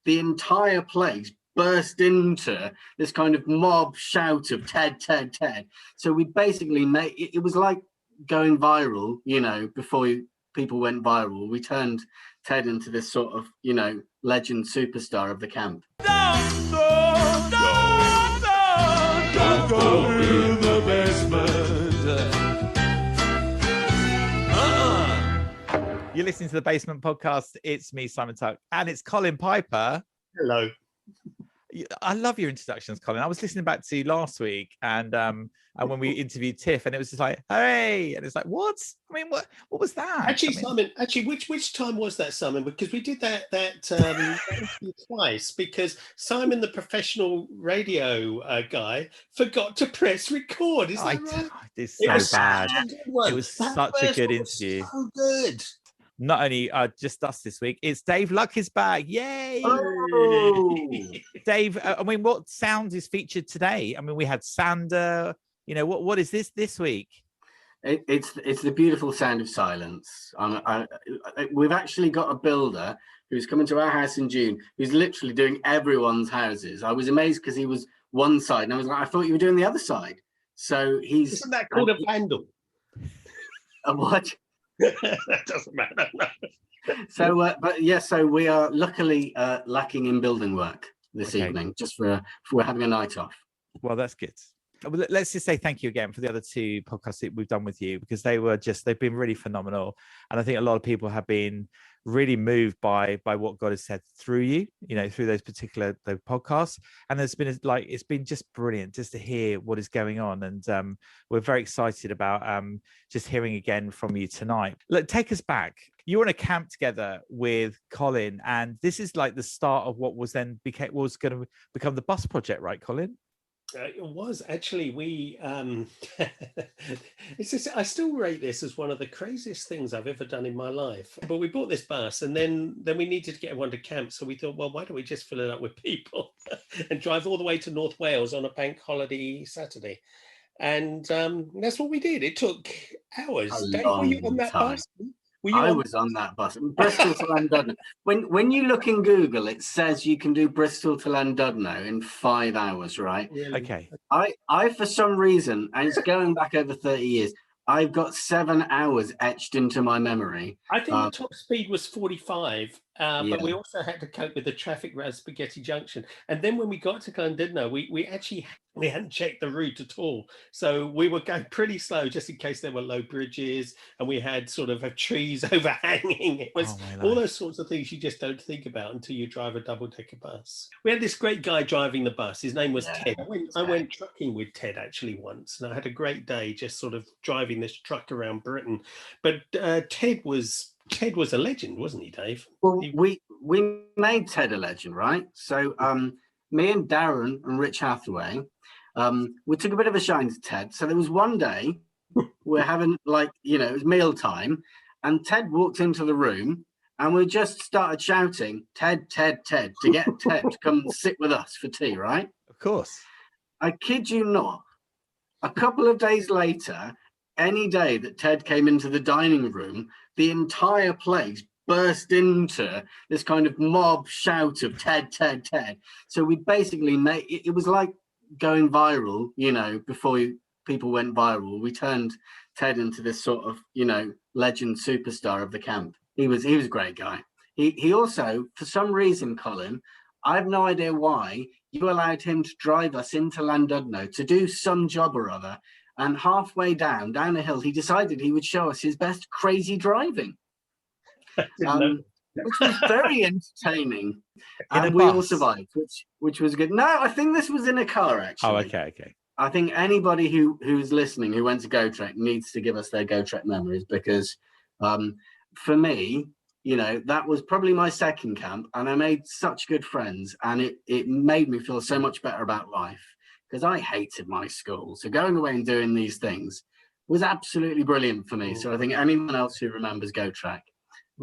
the entire place burst into this kind of mob shout of Ted, Ted, Ted. So we basically made it was like going viral, before people went viral. We turned Ted into this sort of, legend superstar of the camp. Don't go to the basement. You're listening to the Basement Podcast. It's me, Simon Tuck, and it's Colin Piper. Hello. I love your introductions, Colin. I was listening back to last week, and when we interviewed Tiff, and it was just like, "Hey," and it's like, "What? I mean, what was that?" Actually, Simon. Which time was that, Simon? Because we did that twice. Because Simon, the professional radio guy, forgot to press record. Is that right? It's so bad. It was such a good interview. So good. Not only just us this week, it's Dave Luck is back. Yay! Oh. Dave, I mean, what sound is featured today? I mean, we had Sander. What is this week? It's the beautiful sound of silence. We've actually got a builder who's coming to our house in June, who's literally doing everyone's houses. I was amazed because he was one side, and I was like, I thought you were doing the other side. So Isn't that called a vandal? A what? That doesn't matter. So, so we are luckily lacking in building work this evening, just for we're having a night off. Well, that's good. Let's just say thank you again for the other two podcasts that we've done with you, because they've been really phenomenal. And I think a lot of people have been really moved by what God has said through you, through those particular podcasts. And it's been just brilliant just to hear what is going on. And we're very excited about just hearing again from you tonight. Look, take us back. You were in a camp together with Colin, and this is like the start of what was going to become the bus project, right, Colin? It was actually we. I still rate this as one of the craziest things I've ever done in my life. But we bought this bus, and then we needed to get everyone to camp, so we thought, well, why don't we just fill it up with people and drive all the way to North Wales on a bank holiday Saturday? And that's what we did. It took hours. Dave, were you on that bus? I was on that bus, Bristol to Llandudno. When you look in Google, it says you can do Bristol to Llandudno in 5 hours, right? Really? Okay. I for some reason, and it's going back over 30 years, I've got 7 hours etched into my memory. I think the top speed was 45, but we also had to cope with the traffic around Spaghetti Junction. And then when we got to Llandudno, we hadn't checked the route at all. So we were going pretty slow just in case there were low bridges, and we had sort of trees overhanging. It was all those sorts of things you just don't think about until you drive a double-decker bus. We had this great guy driving the bus. His name was Ted. I went trucking with Ted actually once, and I had a great day just sort of driving this truck around Britain. But Ted was a legend, wasn't he, Dave? Well, we made Ted a legend, right? So me and Darren and Rich Hathaway, we took a bit of a shine to Ted. So there was one day we're having it was mealtime, and Ted walked into the room, and we just started shouting, "Ted, Ted, Ted," to get Ted to come and sit with us for tea, right? Of course. I kid you not. A couple of days later, any day that Ted came into the dining room, the entire place burst into this kind of mob shout of Ted, Ted, Ted. So we basically made it was like going viral, before people went viral. We turned Ted into this sort of, legend superstar of the camp. He was a great guy. He also, for some reason, Colin, I have no idea why, you allowed him to drive us into Llandudno to do some job or other. And halfway down a hill, he decided he would show us his best crazy driving, which was very entertaining. And we all survived, which was good. No, I think this was in a car, actually. Oh, okay. I think anybody who's listening who went to GoTrek needs to give us their GoTrek memories, because for me, that was probably my second camp, and I made such good friends, and it made me feel so much better about life, because I hated my school. So going away and doing these things was absolutely brilliant for me. So I think anyone else who remembers GoTrek,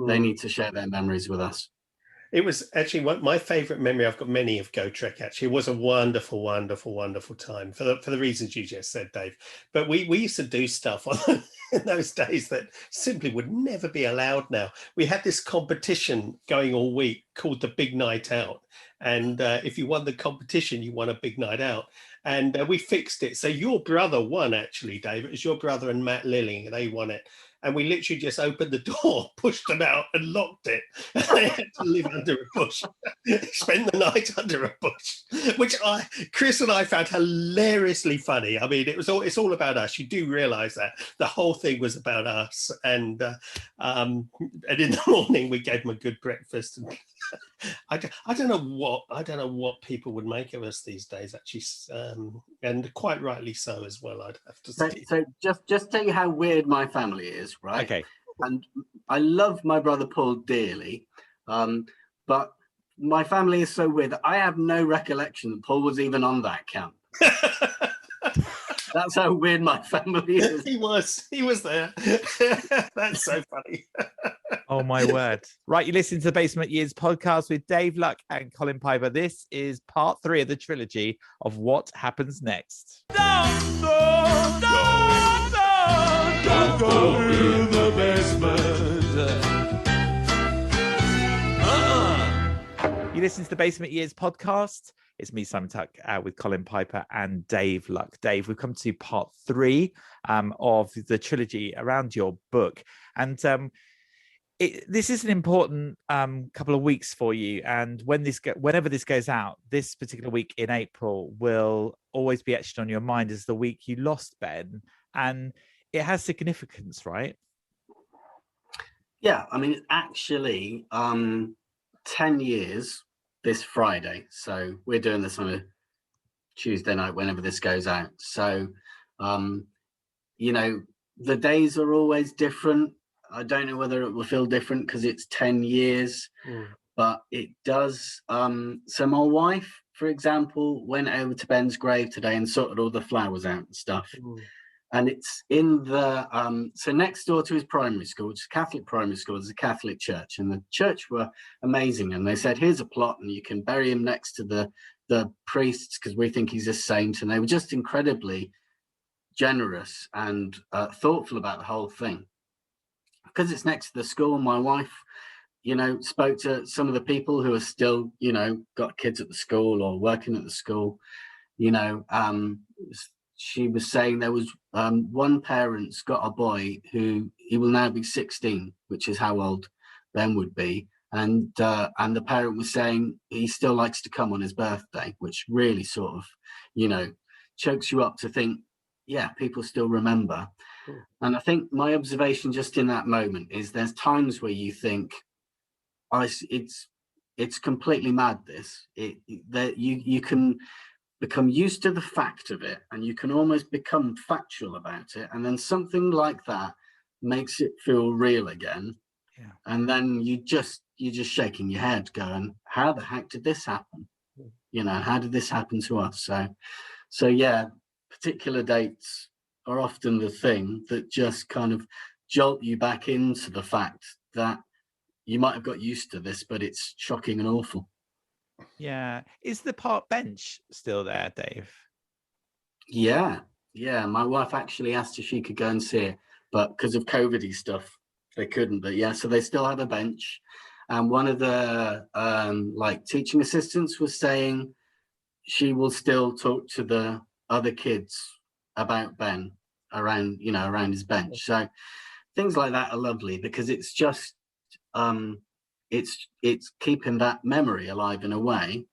they need to share their memories with us. It was actually my favourite memory. I've got many of GoTrek, actually. It was a wonderful, wonderful, wonderful time for the reasons you just said, Dave. But we used to do stuff in those days that simply would never be allowed now. We had this competition going all week called the Big Night Out, and if you won the competition, you won a big night out. And we fixed it. So your brother won, actually, Dave. It was your brother and Matt Lilling. They won it. And we literally just opened the door, pushed them out, and locked it. And they had to live under a bush, spend the night under a bush, which Chris and I found hilariously funny. I mean, it's all about us. You do realise that the whole thing was about us. And in the morning we gave them a good breakfast. And I don't know what people would make of us these days, actually, and quite rightly so as well, I'd have to say. So just tell you how weird my family is, right? Okay. And I love my brother Paul dearly, but my family is so weird that I have no recollection that Paul was even on that camp. That's how weird my family is. He was there. That's so funny. Oh my word. Right, you listen to the Basement Years podcast with Dave Luck and Colin Piper. This is part 3 of the trilogy of What Happens Next. Don't go in the basement. You listen to the Basement Years podcast. It's me, Simon Tuck, with Colin Piper and Dave Luck. Dave, we've come to part 3 of the trilogy around your book. And this is an important couple of weeks for you. And whenever this goes out, this particular week in April will always be etched on your mind as the week you lost Ben. And it has significance, right? Yeah, I mean, it's actually 10 years this Friday. So we're doing this on a Tuesday night, whenever this goes out. So, you know, the days are always different. I don't know whether it will feel different because it's 10 years, but it does. So my wife, for example, went over to Ben's grave today and sorted all the flowers out and stuff. And it's in the, so next door to his primary school, which is a Catholic primary school, there's a Catholic church, and the church were amazing. And they said, here's a plot and you can bury him next to the priests because we think he's a saint. And they were just incredibly generous and thoughtful about the whole thing. Because it's next to the school, my wife, you know, spoke to some of the people who are still, you know, got kids at the school or working at the school. You know, she was saying there was one parent's got a boy who he will now be 16, which is how old Ben would be. And the parent was saying he still likes to come on his birthday, which really sort of, you know, chokes you up to think, yeah, people still remember. And I think my observation just in that moment is there's times where you think, it's completely mad, this. That you can become used to the fact of it and you can almost become factual about it. And then something like that makes it feel real again. Yeah. And then you're just shaking your head going, how the heck did this happen? You know, how did this happen to us? So yeah, particular dates are often the thing that just kind of jolt you back into the fact that you might have got used to this, but it's shocking and awful. Yeah. Is the park bench still there, Dave? Yeah. My wife actually asked if she could go and see it, but because of COVID-y stuff, they couldn't. But yeah, so they still have a bench. And one of the like teaching assistants was saying she will still talk to the other kids about Ben around his bench. So things like that are lovely because it's just it's keeping that memory alive in a way.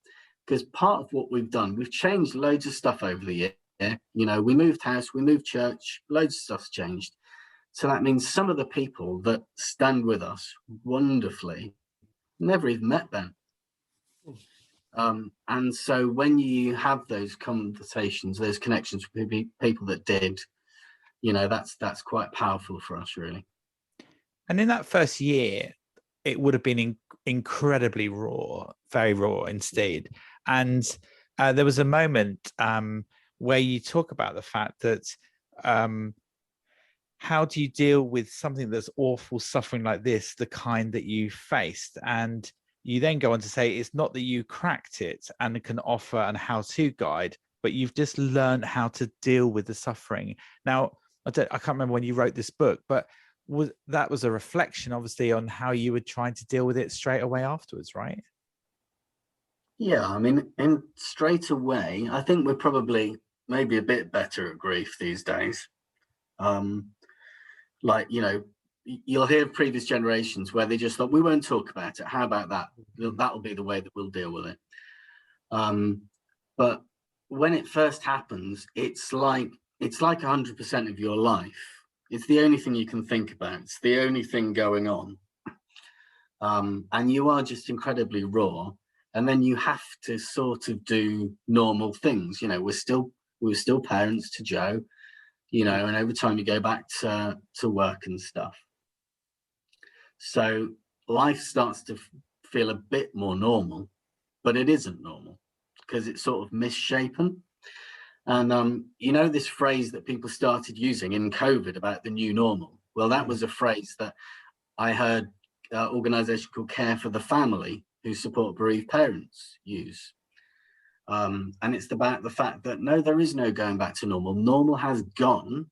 Because part of what we've done, we've changed loads of stuff over the year. You know, we moved house, we moved church, loads of stuff's changed. So that means some of the people that stand with us wonderfully never even met Ben. And so when you have those conversations, those connections with people that did, you know, that's quite powerful for us, really. And in that first year, it would have been incredibly raw, very raw instead. And there was a moment where you talk about the fact that how do you deal with something that's awful suffering like this, the kind that you faced? And you then go on to say it's not that you cracked it and can offer an how-to guide, but you've just learned how to deal with the suffering. Now, I can't remember when you wrote this book, but that was a reflection, obviously, on how you were trying to deal with it straight away afterwards, right? Yeah, I mean, in straight away, I think we're probably maybe a bit better at grief these days. Um, like, you'll hear previous generations where they just thought, we won't talk about it. How about that? That'll be the way that we'll deal with it. But when it first happens, it's like 100% of your life. It's the only thing you can think about. It's the only thing going on. And you are just incredibly raw. And then you have to sort of do normal things. We were still parents to Joe, and over time you go back to work and stuff. So life starts to feel a bit more normal, but it isn't normal because it's sort of misshapen. And this phrase that people started using in COVID about the new normal. Well, that was a phrase that I heard an organisation called Care for the Family, who support bereaved parents, use. And it's about the fact that no, there is no going back to normal. Normal has gone.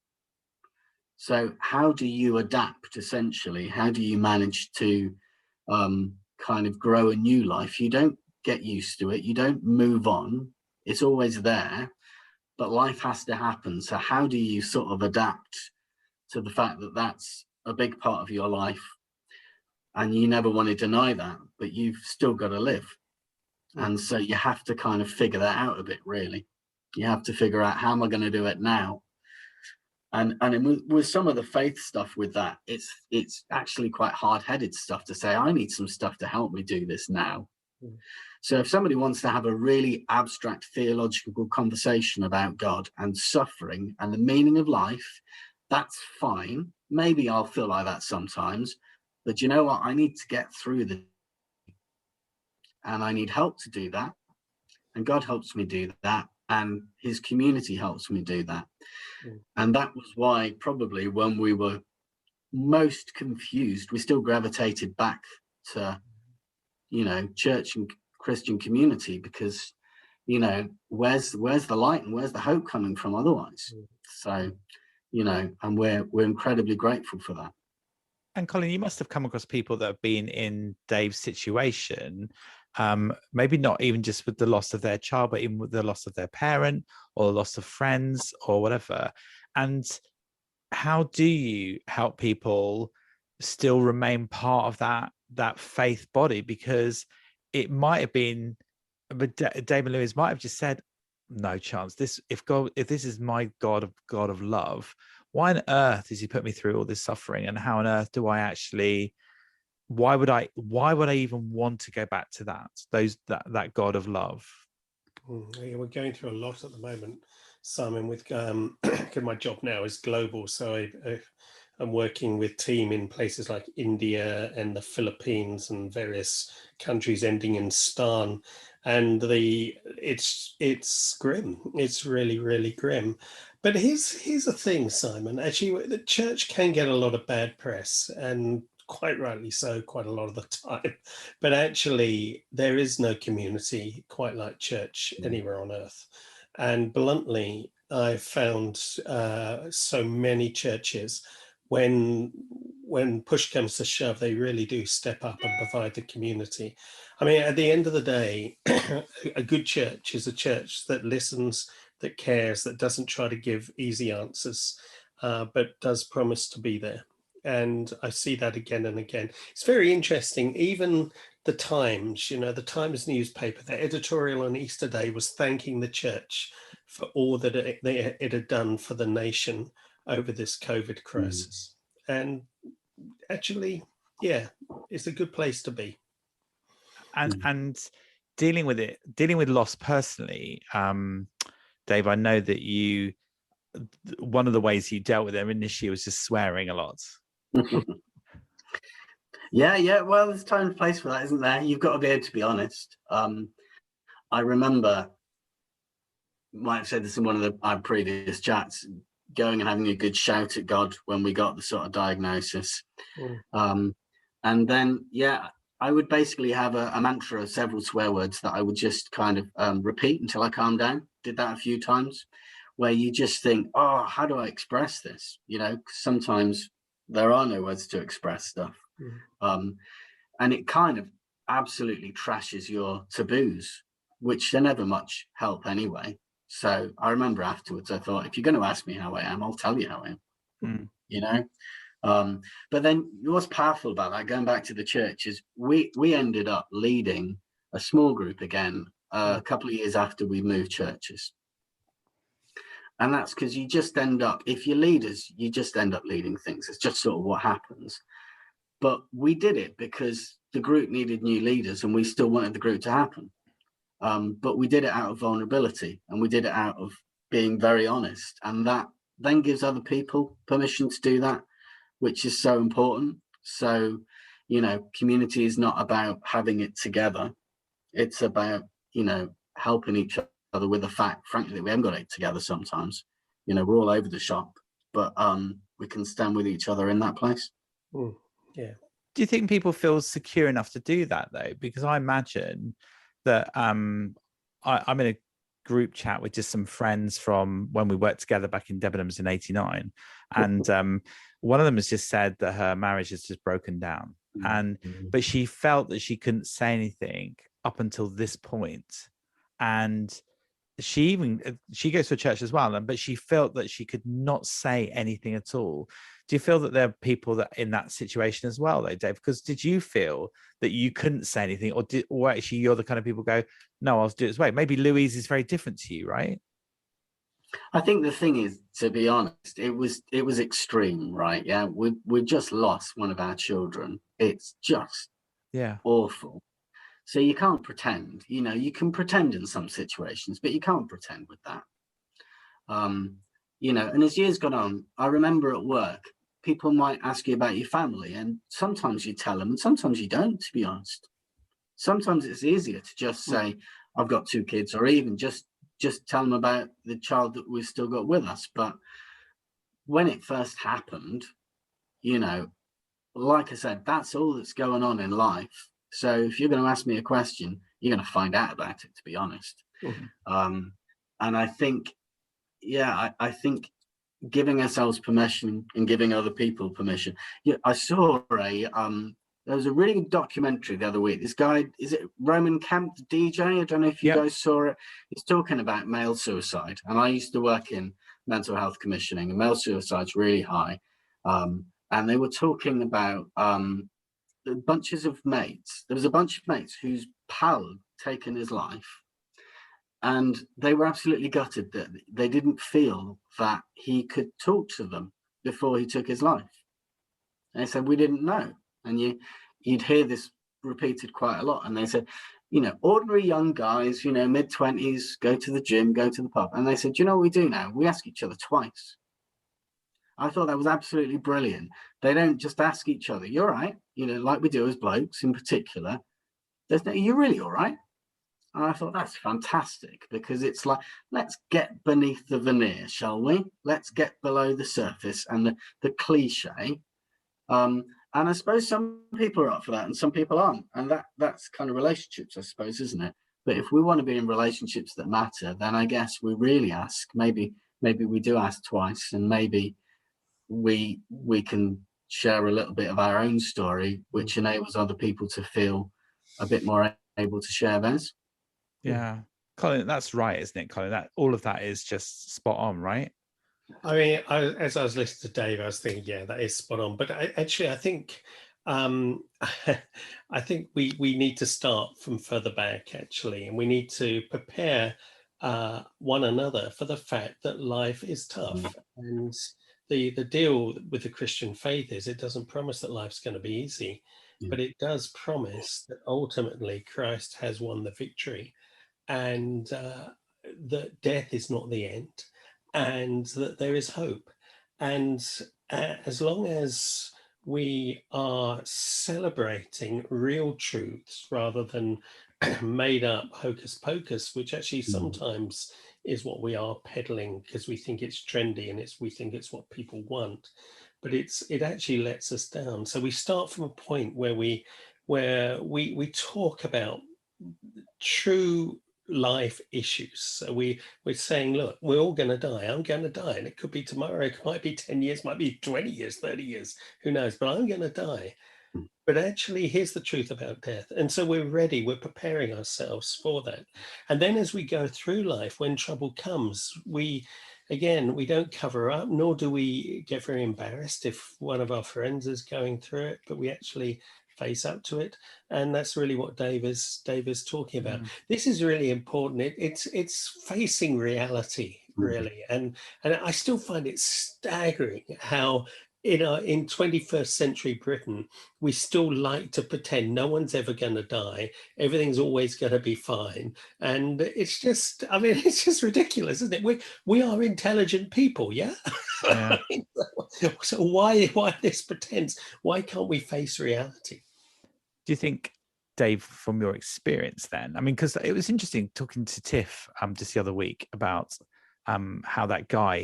So how do you adapt, essentially? How do you manage to kind of grow a new life? You don't get used to it. You don't move on. It's always there, but life has to happen. So how do you sort of adapt to the fact that that's a big part of your life? And you never want to deny that, but you've still got to live. And so you have to kind of figure that out a bit, really. You have to figure out, how am I going to do it now? And with some of the faith stuff with that, it's actually quite hard-headed stuff to say, I need some stuff to help me do this now. So if somebody wants to have a really abstract theological conversation about God and suffering and the meaning of life, that's fine. Maybe I'll feel like that sometimes, but you know what? I need to get through this, and I need help to do that. And God helps me do that, and his community helps me do that. And that was why probably when we were most confused, we still gravitated back to, church and Christian community, because, where's the light and where's the hope coming from otherwise? So, and we're incredibly grateful for that. And Colin, you must have come across people that have been in Dave's situation, maybe not even just with the loss of their child, but even with the loss of their parent or the loss of friends or whatever. And how do you help people still remain part of that faith body? Because it might have been, but Dave and Louise might have just said, no chance. If this is my God of love, why on earth has he put me through all this suffering? And how on earth do I actually, why would I even want to go back to that God of love? Yeah, we're going through a lot at the moment, Simon, with my job now is global. So I'm working with team in places like India and the Philippines and various countries ending in stan. And it's grim. It's really, really grim. But here's the thing, Simon. Actually, the church can get a lot of bad press, and quite rightly so, quite a lot of the time. But actually, there is no community quite like church anywhere on earth. And bluntly, I found so many churches, when push comes to shove, they really do step up and provide the community. I mean, at the end of the day, a good church is a church that listens, that cares, that doesn't try to give easy answers, but does promise to be there. And I see that again and again. It's very interesting. Even the Times, the Times newspaper, the editorial on Easter Day was thanking the church for all that it had done for the nation over this COVID crisis. And actually, yeah, it's a good place to be. And dealing with loss personally, Dave, I know that one of the ways you dealt with it initially was just swearing a lot. Yeah. Well, there's time and place for that, isn't there? You've got to be able to be honest. I remember, might have said this in one of our previous chats, going and having a good shout at God when we got the sort of diagnosis. And then, I would basically have a mantra of several swear words that I would just kind of repeat until I calmed down. Did that a few times, where you just think, oh, how do I express this? Sometimes there are no words to express stuff. And it kind of absolutely trashes your taboos. which are never much help anyway. So I remember afterwards, I thought, if you're going to ask me how I am, I'll tell you how I am, you know. But then what's powerful about that, going back to the church, is we ended up leading a small group again a couple of years after we moved churches. And that's because you just end up, if you're leaders, you just end up leading things. It's just sort of what happens. But we did it because the group needed new leaders and we still wanted the group to happen. But we did it out of vulnerability, and we did it out of being very honest. And that then gives other people permission to do that, which is so important. So, you know, community is not about having it together. It's about, you know, helping each other with the fact, frankly, that we haven't got it together sometimes. You know, we're all over the shop, but we can stand with each other in that place. Yeah. Do you think people feel secure enough to do that, though? Because I imagine that I'm in a group chat with just some friends from when we worked together back in Debenhams in '89, and one of them has just said that her marriage has just broken down, but she felt that she couldn't say anything up until this point, and she goes to a church as well, but she felt that she could not say anything at all. Do you feel that there are people that in that situation as well, though, Dave? Because did you feel that you couldn't say anything, or actually you're the kind of people go, no, I'll do it this way? Maybe Louise is very different to you, right? I think the thing is, to be honest, it was extreme, right? Yeah, we just lost one of our children. It's just awful. So you can't pretend. You know, you can pretend in some situations, but you can't pretend with that. You know, and as years gone on, I remember at work, people might ask you about your family, and sometimes you tell them, and sometimes you don't, to be honest. Sometimes it's easier to just say, I've got 2 kids, or even just tell them about the child that we've still got with us. But when it first happened, you know, like I said, that's all that's going on in life. So if you're going to ask me a question, you're going to find out about it, to be honest. And I think, I think giving ourselves permission and giving other people permission. Yeah, I saw there was a really good documentary the other week. This guy, is it Roman Camp, the DJ? I don't know if you guys saw it. He's talking about male suicide. And I used to work in mental health commissioning, and male suicide's really high. And they were talking about bunches of mates. There was a bunch of mates whose pal had taken his life. And they were absolutely gutted that they didn't feel that he could talk to them before he took his life. And they said, we didn't know. And you'd hear this repeated quite a lot. And they said, you know, ordinary young guys, you know, mid-20s, go to the gym, go to the pub. And they said, you know what we do now? We ask each other twice. I thought that was absolutely brilliant. They don't just ask each other, you're right, you know, like we do as blokes in particular. There's no, you're really all right. And I thought that's fantastic, because it's like, let's get beneath the veneer, shall we? Let's get below the surface and the cliche. And I suppose some people are up for that and some people aren't. And that's kind of relationships, I suppose, isn't it? But if we want to be in relationships that matter, then I guess we really ask. Maybe we do ask twice, and maybe we can share a little bit of our own story, which enables other people to feel a bit more able to share theirs. Yeah, Colin, that's right, isn't it, Colin? That all of that is just spot on, right? I mean, as I was listening to Dave, I was thinking, yeah, that is spot on. But I think I think we need to start from further back, actually, and we need to prepare one another for the fact that life is tough. And the deal with the Christian faith is it doesn't promise that life's going to be easy, but it does promise that ultimately Christ has won the victory, and that death is not the end, and that there is hope. And as long as we are celebrating real truths rather than made up hocus pocus, which actually sometimes is what we are peddling because we think it's trendy and we think it's what people want, but it actually lets us down. So we start from a point where we talk about true life issues. So we're saying, look, we're all going to die. I'm going to die, and it could be tomorrow. It might be 10 years, might be 20 years, 30 years, who knows? But I'm going to die. But actually, here's the truth about death. And so we're ready, we're preparing ourselves for that. And then as we go through life, when trouble comes, we don't cover up, nor do we get very embarrassed if one of our friends is going through it, but we actually face up to it. And that's really what Dave is talking about. This is really important. It's facing reality, really. And I still find it staggering how in 21st century Britain, we still like to pretend no one's ever going to die. Everything's always going to be fine. And it's just, I mean, it's just ridiculous, isn't it? We are intelligent people, yeah? Yeah. So why this pretense? Why can't we face reality? Do you think, Dave, from your experience then, I mean, because it was interesting talking to Tiff just the other week about how that guy,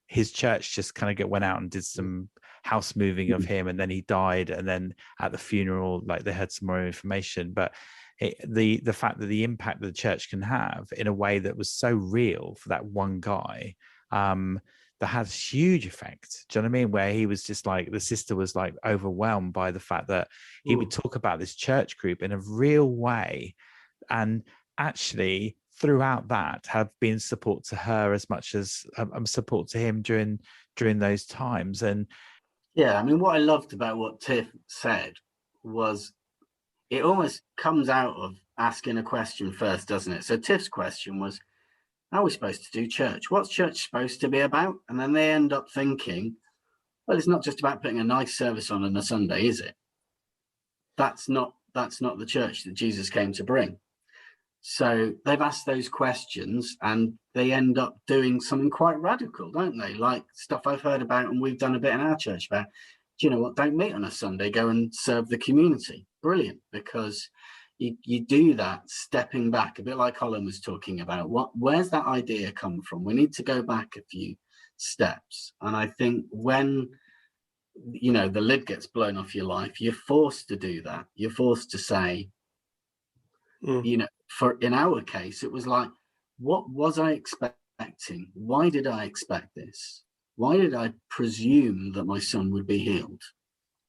his church just kind of went out and did some house moving of him, and then he died, and then at the funeral, like, they had some more information. But the fact that the impact that the church can have in a way that was so real for that one guy, that has huge effect. Do you know what I mean? Where he was just like, the sister was like overwhelmed by the fact that he would talk about this church group in a real way, and actually throughout that have been support to her as much as support to him during those times. And yeah, I mean, what I loved about what Tiff said was it almost comes out of asking a question first, doesn't it? So Tiff's question was, how are we supposed to do church? What's church supposed to be about? And then they end up thinking, well, it's not just about putting a nice service on a Sunday, is it? That's not the church that Jesus came to bring. So they've asked those questions and they end up doing something quite radical, don't they? Like stuff I've heard about and we've done a bit in our church about, do you know what, don't meet on a Sunday, go and serve the community. Brilliant, because you do that stepping back, a bit like Colin was talking about. Where's that idea come from? We need to go back a few steps. And I think when, you know, the lid gets blown off your life, you're forced to do that. You're forced to say, you know, in our case, it was like, what was I expecting? Why did I expect this? Why did I presume that my son would be healed,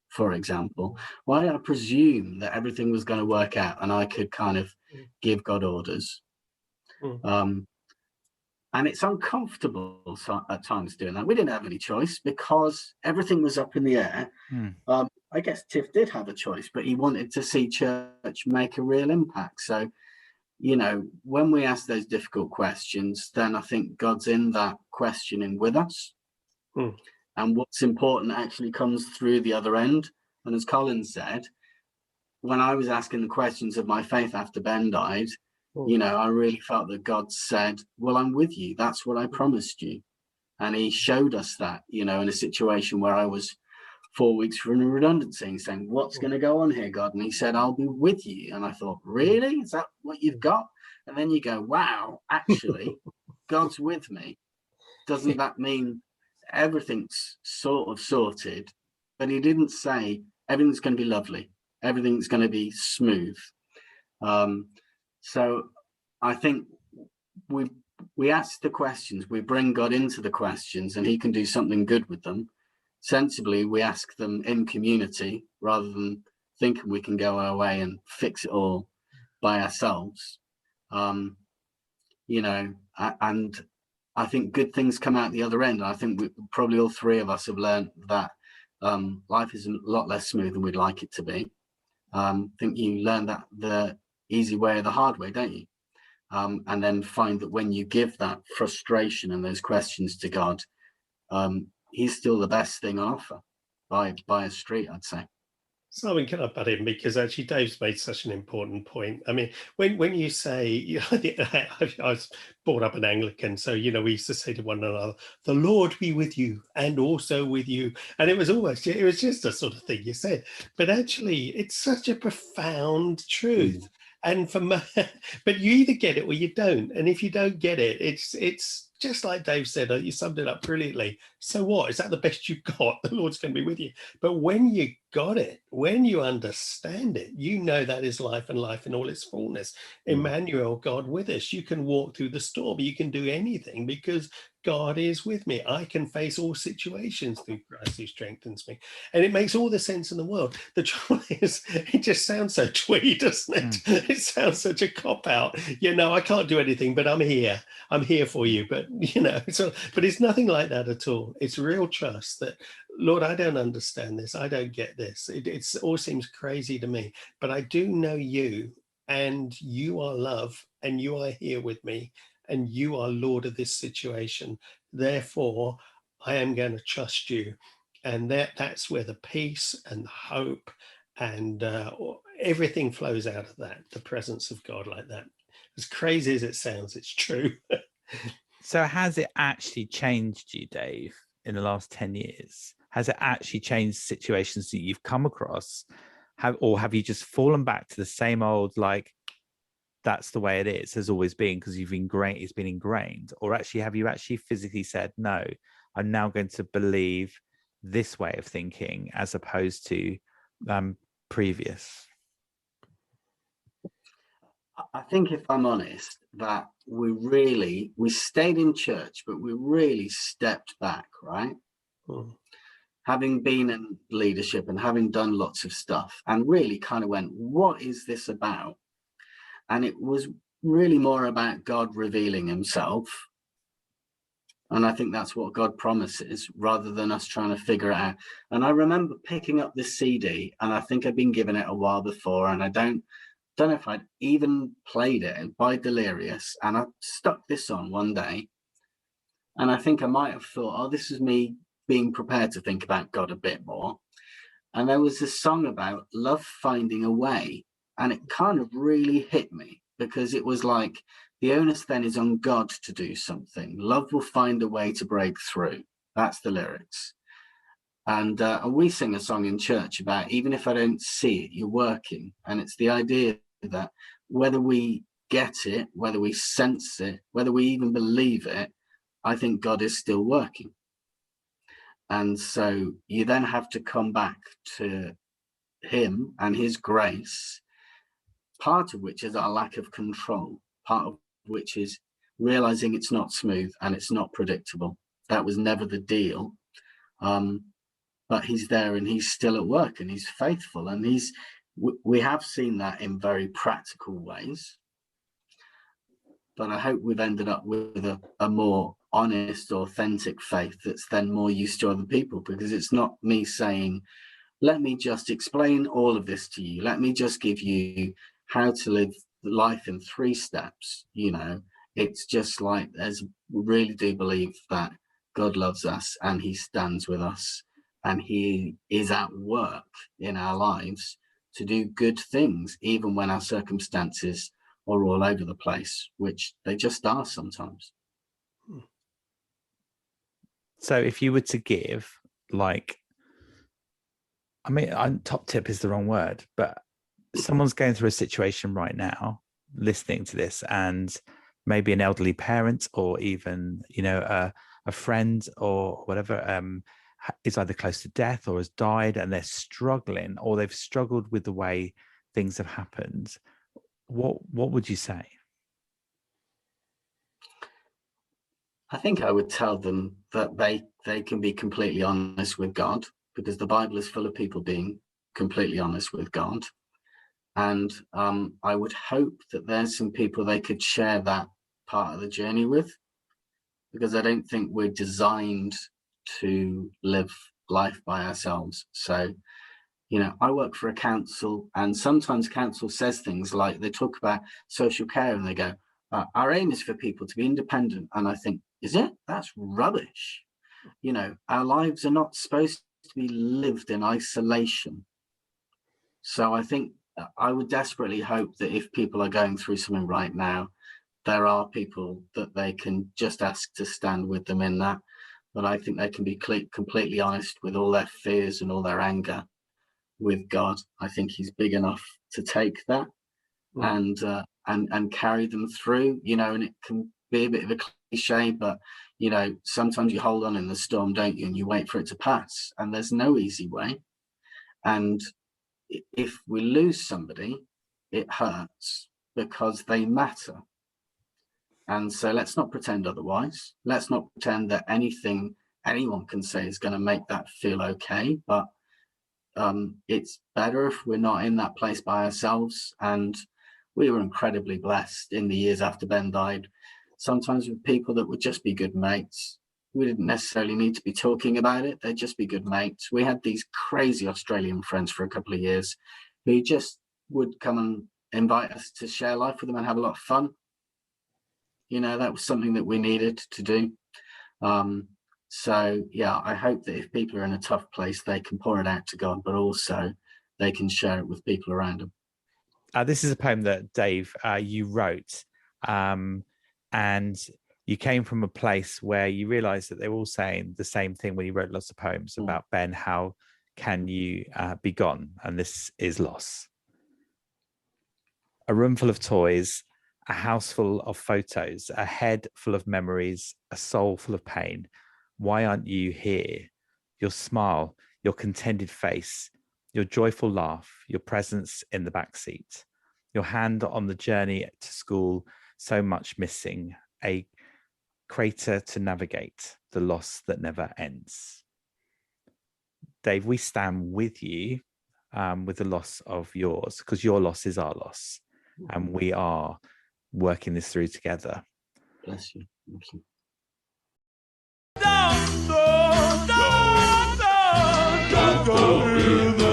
for example? Why did I presume that everything was going to work out and I could kind of give God orders? And it's uncomfortable at times doing that. We didn't have any choice because everything was up in the air. I guess Tiff did have a choice, but he wanted to see church make a real impact. So, you know, when we ask those difficult questions, then I think God's in that questioning with us. And what's important actually comes through the other end. And as Colin said, when I was asking the questions of my faith after Ben died, you know, I really felt that God said, well, I'm with you. That's what I promised you. And he showed us that, you know, in a situation where I was 4 weeks from a redundancy and saying, what's going to go on here, God? And he said, I'll be with you. And I thought, really? Is that what you've got? And then you go, wow, actually, God's with me. Doesn't that mean everything's sort of sorted? But he didn't say everything's going to be lovely. Everything's going to be smooth. So I think we ask the questions, we bring God into the questions, and he can do something good with them. Sensibly, we ask them in community rather than thinking we can go our way and fix it all by ourselves. You know, and I think good things come out the other end. I think probably all three of us have learned that life is a lot less smooth than we'd like it to be. I think you learn that the easy way or the hard way, don't you? And then find that when you give that frustration and those questions to God, he's still the best thing on offer by a street, I'd say. Simon, can I butt in? Because actually Dave's made such an important point. I mean, when you say, you know, I was brought up an Anglican, so, you know, we used to say to one another, the Lord be with you and also with you. And it was just a sort of thing you said. But actually, it's such a profound truth. And but you either get it or you don't. And if you don't get it, it's just like Dave said, you summed it up brilliantly. so what? Is that the best you've got? The Lord's going to be with you. But when you got it, when you understand it, you know that is life, and life in all its fullness. Emmanuel, God with us. You can walk through the storm. You can do anything because God is with me. I can face all situations through Christ who strengthens me. And it makes all the sense in the world. The trouble is, it just sounds so twee, doesn't it? It sounds such a cop-out. I can't do anything, but I'm here. I'm here for you. But, but it's nothing like that at all. It's real trust that, Lord, I don't understand this. I don't get this. It all seems crazy to me. But I do know you, and you are love, and you are here with me, and you are Lord of this situation. Therefore, I am going to trust you. And that's where the peace and the hope and everything flows out of that, the presence of God like that. As crazy as it sounds, it's true. So has it actually changed you, Dave, in the last 10 years? Has it actually changed situations that you've come across? Have you just fallen back to the same old, like, that's the way it is, has always been, because it's been ingrained? Or actually, have you actually physically said, no, I'm now going to believe this way of thinking as opposed to previous? I think, if I'm honest, that we stayed in church, but we really stepped back, right? Having been in leadership and having done lots of stuff, and really kind of went, what is this about? And it was really more about God revealing himself. And I think that's what God promises, rather than us trying to figure it out. And I remember picking up this CD, and I think I'd been given it a while before, and I don't know if I'd even played it, by Delirious. And I stuck this on one day, and I think I might have thought, oh, this is me being prepared to think about God a bit more. And there was this song about love finding a way, and it kind of really hit me, because it was like, the onus then is on God to do something. Love will find a way to break through. That's the lyrics. And we sing a song in church about, even if I don't see it, you're working. And it's the idea that whether we get it, whether we sense it, whether we even believe it, I think God is still working. And so you then have to come back to him and his grace, part of which is our lack of control, part of which is realizing it's not smooth and it's not predictable. That was never the deal. But he's there, and he's still at work, and he's faithful, and we have seen that in very practical ways. But I hope we've ended up with a more honest, authentic faith that's then more used to other people, because it's not me saying, let me just explain all of this to you. Let me just give you how to live life in 3 steps. It's just like, we really do believe that God loves us, and he stands with us, and he is at work in our lives to do good things, even when our circumstances are all over the place, which they just are sometimes. So if you were to give, like, top tip is the wrong word, but someone's going through a situation right now, listening to this, and maybe an elderly parent, or even, a friend or whatever, is either close to death or has died, and they're struggling, or they've struggled with the way things have happened. What would you say? I think I would tell them that they can be completely honest with God, because the Bible is full of people being completely honest with God. And I would hope that there's some people they could share that part of the journey with, because I don't think we're designed to live life by ourselves. So, I work for a council, and sometimes council says things like, they talk about social care, and they go, our aim is for people to be independent. And I think, is it? That's rubbish. Our lives are not supposed to be lived in isolation. So I think I would desperately hope that if people are going through something right now, there are people that they can just ask to stand with them in that. But I think they can be completely honest with all their fears and all their anger with God. I think he's big enough to take that and carry them through, and it can be a bit of a cliche, but you know, sometimes you hold on in the storm, don't you, and you wait for it to pass, and there's no easy way. And if we lose somebody, it hurts because they matter. And so let's not pretend otherwise. Let's not pretend that anything anyone can say is going to make that feel okay. But it's better if we're not in that place by ourselves. And we were incredibly blessed in the years after Ben died, sometimes with people that would just be good mates. We didn't necessarily need to be talking about it. They'd just be good mates. We had these crazy Australian friends for a couple of years who just would come and invite us to share life with them and have a lot of fun. You know, that was something that we needed to do. So yeah, I hope that if people are in a tough place, they can pour it out to God, but also they can share it with people around them. This is a poem that Dave, you wrote, and you came from a place where you realized that they were all saying the same thing when you wrote lots of poems about Ben. How can you be gone? And this is loss. A room full of toys, a house full of photos, a head full of memories, a soul full of pain. Why aren't you here? Your smile, your contented face, your joyful laugh, your presence in the back seat, your hand on the journey to school, so much missing, a crater to navigate, the loss that never ends. Dave, we stand with you with the loss of yours, because your loss is our loss, and we are working this through together. Bless you. Thank you. Don't go to the